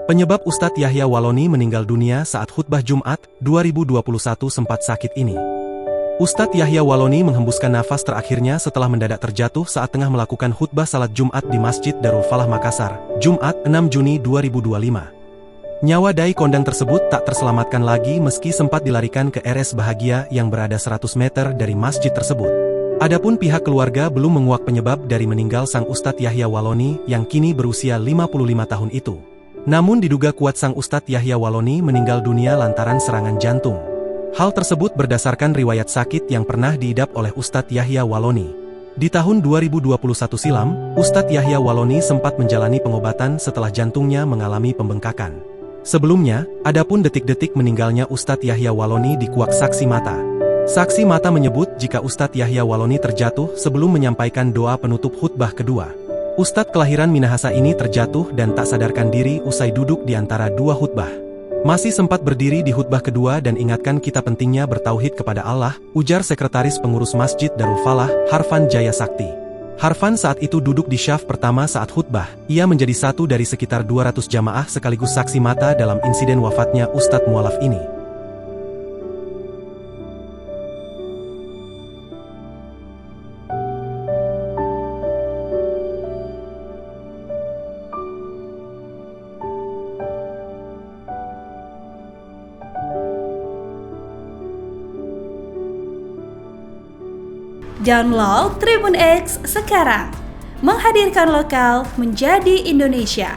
Penyebab Ustadz Yahya Waloni meninggal dunia saat khutbah Jumat 2021 sempat sakit ini. Ustadz Yahya Waloni menghembuskan nafas terakhirnya setelah mendadak terjatuh saat tengah melakukan khutbah salat Jumat di Masjid Darul Falah Makassar, Jumat 6 Juni 2025. Nyawa dai kondang tersebut tak terselamatkan lagi meski sempat dilarikan ke RS Bahagia yang berada 100 meter dari masjid tersebut. Adapun pihak keluarga belum menguak penyebab dari meninggal sang Ustadz Yahya Waloni yang kini berusia 55 tahun itu. Namun diduga kuat sang Ustadz Yahya Waloni meninggal dunia lantaran serangan jantung. Hal tersebut berdasarkan riwayat sakit yang pernah diidap oleh Ustadz Yahya Waloni. Di tahun 2021 silam, Ustadz Yahya Waloni sempat menjalani pengobatan setelah jantungnya mengalami pembengkakan. Sebelumnya, adapun detik-detik meninggalnya Ustadz Yahya Waloni dikuak saksi mata. Saksi mata menyebut jika Ustadz Yahya Waloni terjatuh sebelum menyampaikan doa penutup khutbah kedua. Ustadz kelahiran Minahasa ini terjatuh dan tak sadarkan diri usai duduk di antara dua khutbah. Masih sempat berdiri di khutbah kedua dan ingatkan kita pentingnya bertauhid kepada Allah, ujar Sekretaris Pengurus Masjid Darul Falah, Harfan Jaya Sakti. Harfan saat itu duduk di syaf pertama saat khutbah. Ia menjadi satu dari sekitar 200 jamaah sekaligus saksi mata dalam insiden wafatnya Ustadz Mualaf ini. Download Tribun X sekarang, menghadirkan lokal menjadi Indonesia.